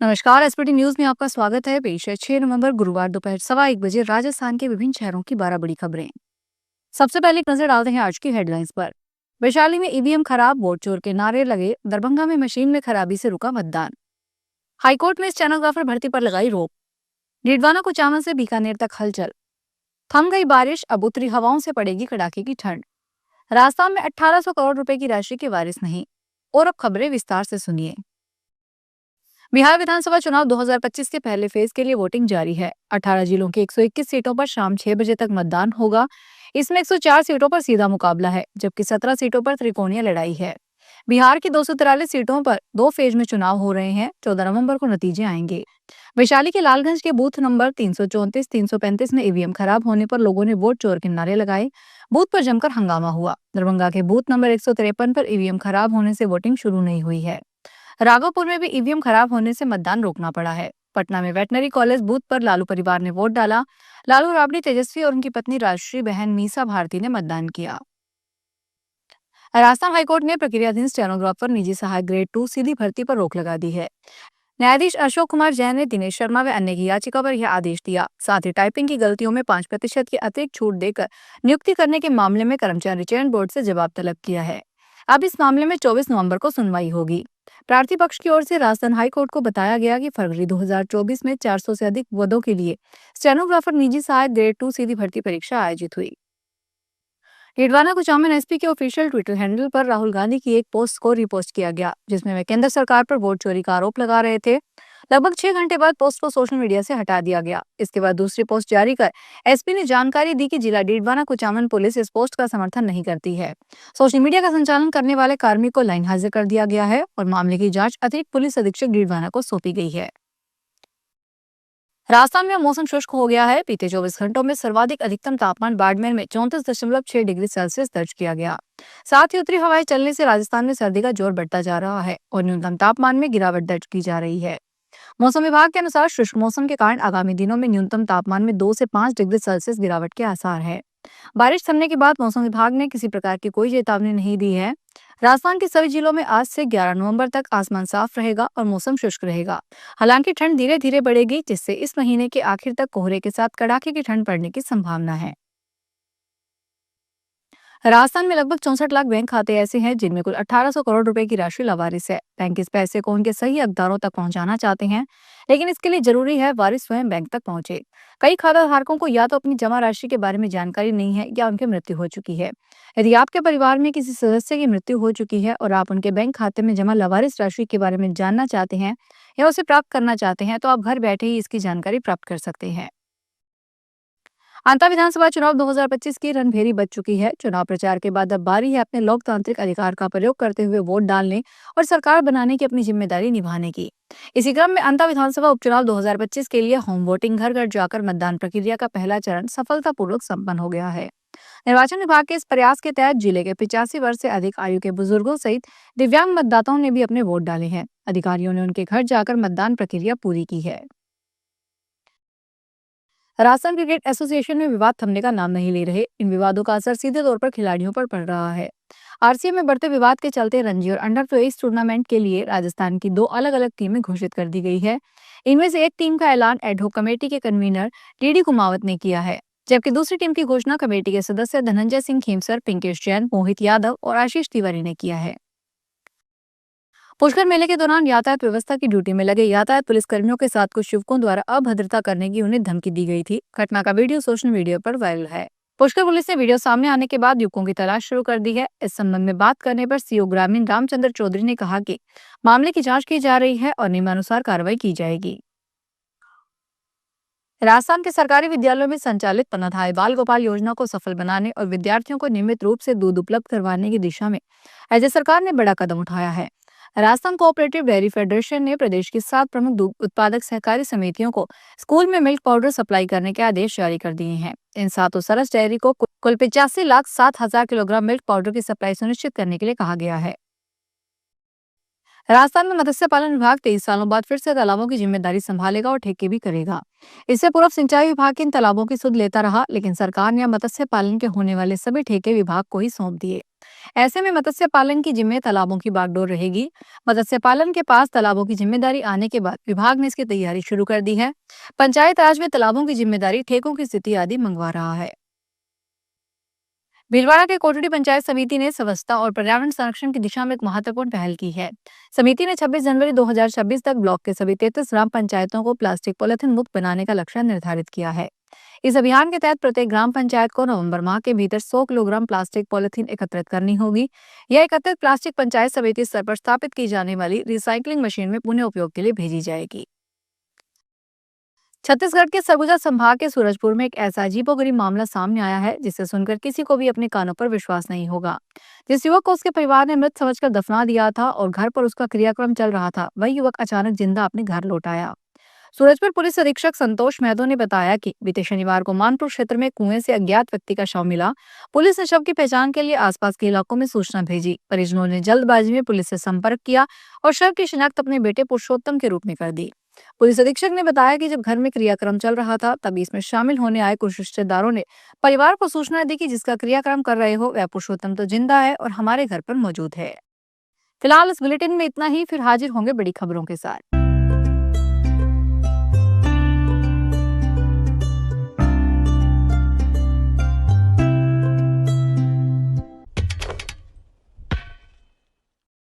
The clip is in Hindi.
नमस्कार। एसपीटी न्यूज में आपका स्वागत है। पेश है 6 नवंबर गुरुवार दोपहर 1:15 राजस्थान के विभिन्न शहरों की 12 बड़ी खबरें। सबसे पहले एक नजर डालते हैं आज की हेडलाइंस पर। वैशाली में ईवीएम खराब, वोट चोर के नारे लगे। दरभंगा में मशीन में खराबी से रुका मतदान। हाईकोर्ट में स्टेनोग्राफर भर्ती पर लगाई रोक। डीडवाना कुचामन से बीकानेर तक हलचल। थम गई बारिश, अब उत्तरी हवाओं से पड़ेगी कड़ाके की ठंड। राजस्थान में 1800 करोड़ रुपए की राशि के वारिस नहीं। और अब खबरें विस्तार से सुनिए। बिहार विधानसभा चुनाव 2025 के पहले फेज के लिए वोटिंग जारी है। 18 जिलों की 121 सीटों पर शाम 6 बजे तक मतदान होगा। इसमें 104 सीटों पर सीधा मुकाबला है, जबकि 17 सीटों पर त्रिकोणीय लड़ाई है। बिहार की 243 सीटों पर 2 फेज में चुनाव हो रहे हैं। 14 नवंबर को नतीजे आएंगे। वैशाली के लालगंज के बूथ नंबर 334, 335 में ईवीएम खराब होने पर लोगों ने वोट चोर के नारे लगाए। बूथ पर जमकर हंगामा हुआ। दरभंगा के बूथ नंबर 153 पर ईवीएम खराब होने से वोटिंग शुरू नहीं हुई है। राघोपुर में भी ईवीएम खराब होने से मतदान रोकना पड़ा है। पटना में वेटनरी कॉलेज बूथ पर लालू परिवार ने वोट डाला। लालू राबड़ी तेजस्वी और उनकी पत्नी राजश्री बहन मीसा भारती ने मतदान किया। राजस्थान हाईकोर्ट ने प्रक्रियाधीन स्टेनोग्राफर निजी सहायक ग्रेड 2 सीधी भर्ती पर रोक लगा दी है। न्यायाधीश अशोक कुमार जैन ने दिनेश शर्मा व अन्य की याचिका पर यह आदेश दिया। साथ ही टाइपिंग की गलतियों में 5% की अतिरिक्त छूट देकर नियुक्ति करने के मामले में कर्मचारी चयन बोर्ड से जवाब तलब किया है। अब इस मामले में 24 नवंबर को सुनवाई होगी। प्रार्थी पक्ष की ओर से राजस्थान हाईकोर्ट को बताया गया कि फरवरी 2024 में 400 से अधिक पदों के लिए स्टेनोग्राफर निजी सहायक ग्रेड 2 सीधी भर्ती परीक्षा आयोजित हुई। डीडवाना कुचामन एसपी के ऑफिशियल ट्विटर हैंडल पर राहुल गांधी की एक पोस्ट को रिपोस्ट किया गया, जिसमें वे केंद्र सरकार पर वोट चोरी का आरोप लगा रहे थे। लगभग 6 घंटे बाद पोस्ट को सोशल मीडिया से हटा दिया गया। इसके बाद दूसरी पोस्ट जारी कर एसपी ने जानकारी दी कि जिला डीडवाना कुचामन पुलिस इस पोस्ट का समर्थन नहीं करती है। सोशल मीडिया का संचालन करने वाले कार्मिक को लाइन हाजिर कर दिया गया है और मामले की जांच अतिरिक्त पुलिस अधीक्षक डीडवाना को सौंपी गई है। राजस्थान में मौसम शुष्क हो गया है। बीते 24 घंटों में सर्वाधिक अधिकतम तापमान बाड़मेर में 34.6 डिग्री सेल्सियस दर्ज किया गया। साथ ही उत्तरी हवाएं चलने से राजस्थान में सर्दी का जोर बढ़ता जा रहा है और न्यूनतम तापमान में गिरावट दर्ज की जा रही है। मौसम विभाग के अनुसार शुष्क मौसम के कारण आगामी दिनों में न्यूनतम तापमान में 2 से 5 डिग्री सेल्सियस गिरावट के आसार है। बारिश थमने के बाद मौसम विभाग ने किसी प्रकार की कोई चेतावनी नहीं दी है। राजस्थान के सभी जिलों में आज से 11 नवंबर तक आसमान साफ रहेगा और मौसम शुष्क रहेगा। हालांकि ठंड धीरे धीरे बढ़ेगी, जिससे इस महीने के आखिर तक कोहरे के साथ कड़ाके की ठंड पड़ने की संभावना है। राजस्थान में लगभग 64 लाख बैंक खाते ऐसे हैं जिनमें कुल 1800 करोड़ रुपए की राशि लावारिस है। बैंक इस पैसे को उनके सही हकदारों तक पहुंचाना चाहते हैं, लेकिन इसके लिए जरूरी है वारिस स्वयं बैंक तक पहुंचे। कई खाता धारकों को या तो अपनी जमा राशि के बारे में जानकारी नहीं है या उनकी मृत्यु हो चुकी है। यदि आपके परिवार में किसी सदस्य की मृत्यु हो चुकी है और आप उनके बैंक खाते में जमा लावारिस राशि के बारे में जानना चाहते हैं या उसे प्राप्त करना चाहते हैं, तो आप घर बैठे ही इसकी जानकारी प्राप्त कर सकते हैं। आंता विधानसभा चुनाव 2025 की रणभेरी बज चुकी है। चुनाव प्रचार के बाद अब बारी है अपने लोकतांत्रिक अधिकार का प्रयोग करते हुए वोट डालने और सरकार बनाने की अपनी जिम्मेदारी निभाने की। इसी क्रम में आंता विधानसभा उपचुनाव 2025 के लिए होम वोटिंग घर घर जाकर मतदान प्रक्रिया का पहला चरण सफलतापूर्वक संपन्न हो गया है। निर्वाचन विभाग के इस प्रयास के तहत जिले के 85 वर्ष से अधिक आयु के बुजुर्गों सहित दिव्यांग मतदाताओं ने भी अपने वोट डाले हैं। अधिकारियों ने उनके घर जाकर मतदान प्रक्रिया पूरी की है। राजस्थान क्रिकेट एसोसिएशन में विवाद थमने का नाम नहीं ले रहे। इन विवादों का असर सीधे तौर पर खिलाड़ियों पर पड़ रहा है। आरसीए में बढ़ते विवाद के चलते रणजी और अंडर 23 टूर्नामेंट के लिए राजस्थान की 2 अलग-अलग टीमें घोषित कर दी गई है। इनमें से एक टीम का ऐलान एडहॉक कमेटी के कन्वीनर डीडी कुमावत ने किया है, जबकि दूसरी टीम की घोषणा कमेटी के सदस्य धनंजय सिंह खेमसर, पिंकेश जैन, मोहित यादव और आशीष तिवारी ने किया है। पुष्कर मेले के दौरान यातायात व्यवस्था की ड्यूटी में लगे यातायात पुलिसकर्मियों के साथ कुछ युवकों द्वारा अभद्रता करने की उन्हें धमकी दी गई थी। घटना का वीडियो सोशल मीडिया पर वायरल है। पुष्कर पुलिस ने वीडियो सामने आने के बाद युवकों की तलाश शुरू कर दी है। इस संबंध में बात करने पर सीओ ग्रामीण रामचंद्र चौधरी ने कहा कि मामले की जांच की जा रही है और नियमानुसार कार्रवाई की जाएगी। राजस्थान के सरकारी विद्यालयों में संचालित पन्नाधाय बाल गोपाल योजना को सफल बनाने और विद्यार्थियों को नियमित रूप से दूध उपलब्ध करवाने की दिशा में राज्य सरकार ने बड़ा कदम उठाया है। राजस्थान कोऑपरेटिव डेयरी फेडरेशन ने प्रदेश की 7 प्रमुख दूध उत्पादक सहकारी समितियों को स्कूल में मिल्क पाउडर सप्लाई करने के आदेश जारी कर दिए हैं। इन सातों सरस डेयरी को कुल 85,07,000 किलोग्राम मिल्क पाउडर की सप्लाई सुनिश्चित करने के लिए कहा गया है। राजस्थान में मत्स्य पालन विभाग 23 सालों बाद फिर से तालाबों की जिम्मेदारी संभालेगा और ठेके भी करेगा। इससे पूर्व सिंचाई विभाग इन तालाबों की सुध लेता रहा, लेकिन सरकार ने अब मत्स्य पालन के होने वाले सभी ठेके विभाग को ही सौंप दिए। ऐसे में मत्स्य पालन की जिम्मे तालाबों की बागडोर रहेगी। मत्स्य पालन के पास तालाबों की जिम्मेदारी आने के बाद विभाग ने इसकी तैयारी शुरू कर दी है। पंचायत राज में तालाबों की जिम्मेदारी, ठेकों की स्थिति आदि मंगवा रहा है। भीलवाड़ा के कोटड़ी पंचायत समिति ने स्वच्छता और पर्यावरण संरक्षण की दिशा में एक महत्वपूर्ण पहल की है। समिति ने 26 जनवरी 2026 तक ब्लॉक के सभी 33 ग्राम पंचायतों को प्लास्टिक पॉलिथीन मुक्त बनाने का लक्ष्य निर्धारित किया है। इस अभियान के तहत प्रत्येक ग्राम पंचायत को नवंबर माह के भीतर 100 किलोग्राम प्लास्टिक पॉलिथीन एकत्रित करनी होगी। यह एकत्रित प्लास्टिक पंचायत समिति स्तर पर स्थापित की जाने वाली रिसाइकलिंग मशीन में पुनः उपयोग के लिए भेजी जाएगी। छत्तीसगढ़ के सरगुजा संभाग के सूरजपुर में एक ऐसा अजीबोगरीब मामला सामने आया है जिसे सुनकर किसी को भी अपने कानों पर विश्वास नहीं होगा। जिस युवक को उसके परिवार ने मृत समझकर दफना दिया था और घर पर उसका क्रियाक्रम चल रहा था, वही युवक अचानक जिंदा अपने घर लौट आया। सूरजपुर पुलिस अधीक्षक संतोष महतो ने बताया कि बीते शनिवार को मानपुर क्षेत्र में कुएं से अज्ञात व्यक्ति का शव मिला। पुलिस ने शव की पहचान के लिए आसपास के इलाकों में सूचना भेजी। परिजनों ने जल्दबाजी में पुलिस से संपर्क किया और शव की शिनाख्त अपने बेटे पुरुषोत्तम के रूप में कर दी। पुलिस अधीक्षक ने बताया कि जब घर में क्रियाक्रम चल रहा था, तभी इसमें शामिल होने आए कुछ रिश्तेदारों ने परिवार को सूचना दी कि जिसका क्रियाक्रम कर रहे हो वह पुरुषोत्तम तो जिंदा है और हमारे घर पर मौजूद है। फिलहाल इस बुलेटिन में इतना ही, फिर हाजिर होंगे बड़ी खबरों के साथ।